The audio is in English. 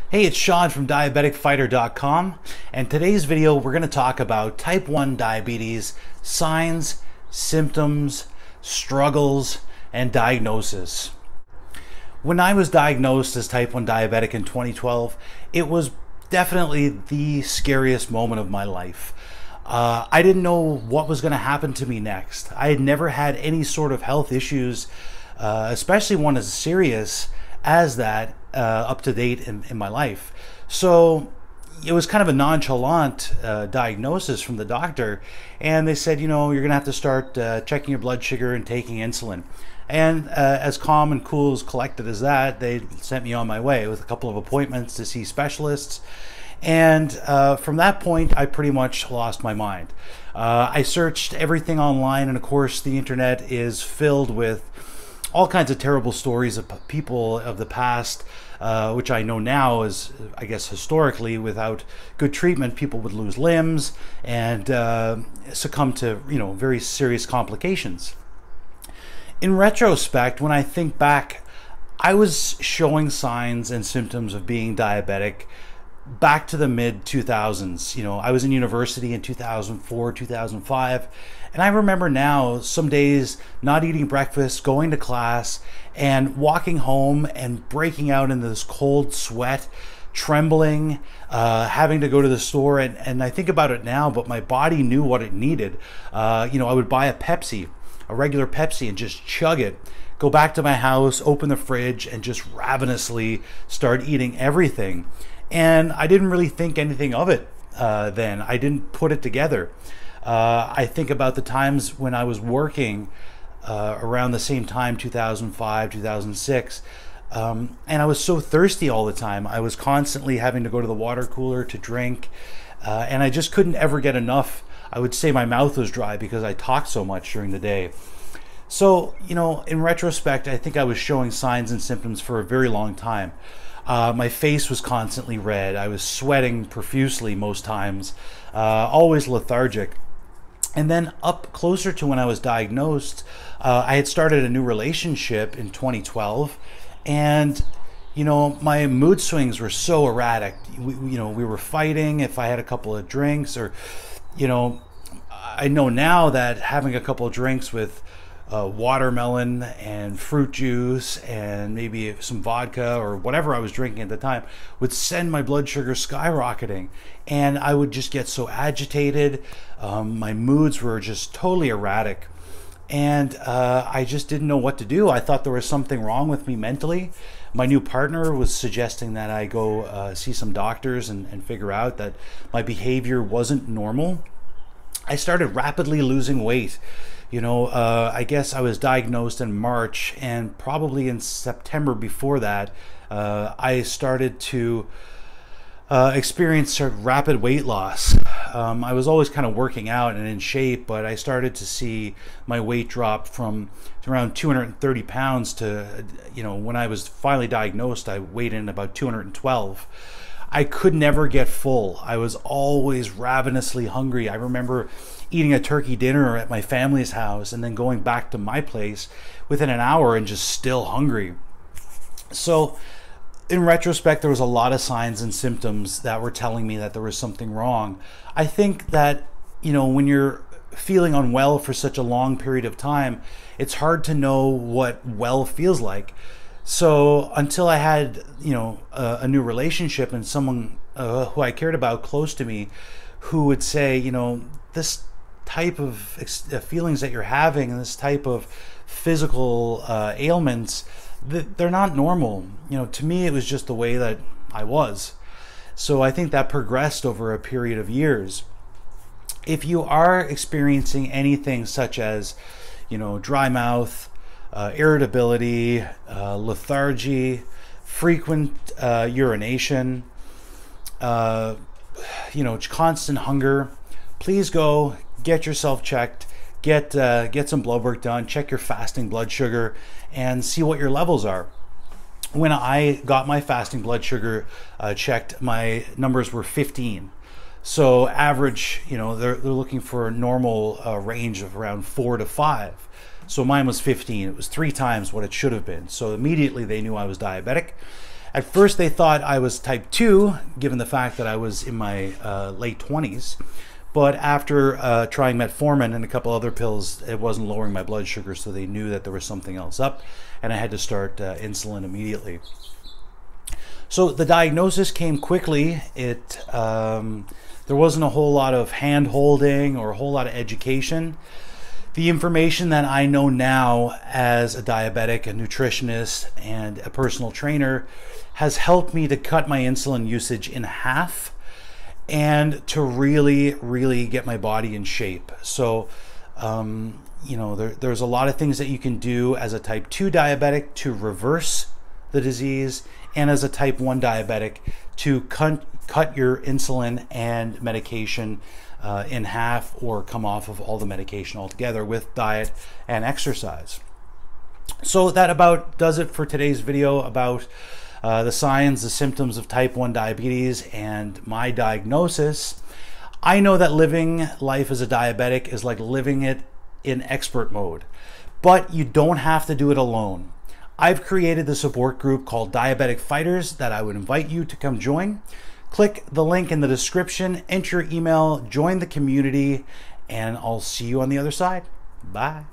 Hey, it's Sean from diabeticfighter.com, and today's video we're going to talk about type 1 diabetes, signs, symptoms, struggles, and diagnosis. When I was diagnosed as type 1 diabetic in 2012, it was definitely the scariest moment of my life. I didn't know what was going to happen to me next. I had never had any sort of health issues, especially one as serious as that, up to date in my life. So it was kind of a nonchalant diagnosis from the doctor, and they said, you know, you're gonna have to start checking your blood sugar and taking insulin. And as calm and cool, as collected as that, they sent me on my way with a couple of appointments to see specialists. And from that point, I pretty much lost my mind. I searched everything online, and of course the internet is filled with all kinds of terrible stories of people of the past, which I know now is, I guess, historically, without good treatment, people would lose limbs and succumb to, you know, very serious complications. In retrospect, when I think back, I was showing signs and symptoms of being diabetic back to the mid-2000s. You know, I was in university in 2004, 2005, and I remember now some days not eating breakfast, going to class, and walking home and breaking out in this cold sweat, trembling, having to go to the store. And I think about it now, but my body knew what it needed. You know, I would buy a Pepsi, a regular Pepsi, and just chug it, go back to my house, open the fridge, and just ravenously start eating everything. And I didn't really think anything of it then. I didn't put it together. I think about the times when I was working around the same time, 2005, 2006, and I was so thirsty all the time. I was constantly having to go to the water cooler to drink, and I just couldn't ever get enough. I would say my mouth was dry because I talked so much during the day. So, you know, in retrospect, I think I was showing signs and symptoms for a very long time. My face was constantly red. I was sweating profusely most times, always lethargic. And then up closer to when I was diagnosed, I had started a new relationship in 2012. And, you know, my mood swings were so erratic. We were fighting if I had a couple of drinks, or, you know, I know now that having a couple of drinks with watermelon and fruit juice and maybe some vodka or whatever I was drinking at the time would send my blood sugar skyrocketing, and I would just get so agitated. My moods were just totally erratic, and I just didn't know what to do. I thought there was something wrong with me mentally. My new partner was suggesting that I go see some doctors and figure out that my behavior wasn't normal. I started rapidly losing weight. You know, I guess I was diagnosed in March, and probably in September before that, I started to experience rapid weight loss. I was always kind of working out and in shape, but I started to see my weight drop from around 230 pounds to, you know, when I was finally diagnosed, I weighed in about 212. I could never get full. I was always ravenously hungry. I remember eating a turkey dinner at my family's house and then going back to my place within an hour and just still hungry. So in retrospect, there was a lot of signs and symptoms that were telling me that there was something wrong. I think that, you know, when you're feeling unwell for such a long period of time, it's hard to know what well feels like. So until I had, you know, a new relationship and someone who I cared about close to me, who would say, you know, this type of feelings that you're having and this type of physical ailments, they're not normal. You know, to me, it was just the way that I was. So I think that progressed over a period of years. If you are experiencing anything such as, you know, dry mouth, irritability, lethargy, frequent urination, you know, constant hunger, please go get yourself checked, get some blood work done, check your fasting blood sugar, and see what your levels are. When I got my fasting blood sugar checked, my numbers were 15. So average, you know, they're looking for a normal range of around 4 to 5. So mine was 15. It was 3 times what it should have been. So immediately they knew I was diabetic. At first they thought I was type 2, given the fact that I was in my late 20s. But after trying metformin and a couple other pills, it wasn't lowering my blood sugar, so they knew that there was something else up, and I had to start insulin immediately. So the diagnosis came quickly. There wasn't a whole lot of hand-holding or a whole lot of education. The information that I know now as a diabetic, a nutritionist, and a personal trainer has helped me to cut my insulin usage in half and to really get my body in shape. So, you know, there's a lot of things that you can do as a type 2 diabetic to reverse the disease, and as a type 1 diabetic to cut your insulin and medication in half, or come off of all the medication altogether with diet and exercise. So that about does it for today's video about the signs, the symptoms of type 1 diabetes and my diagnosis. I know that living life as a diabetic is like living it in expert mode, but you don't have to do it alone. I've created the support group called Diabetic Fighters that I would invite you to come join. Click the link in the description, enter your email, join the community, and I'll see you on the other side. Bye.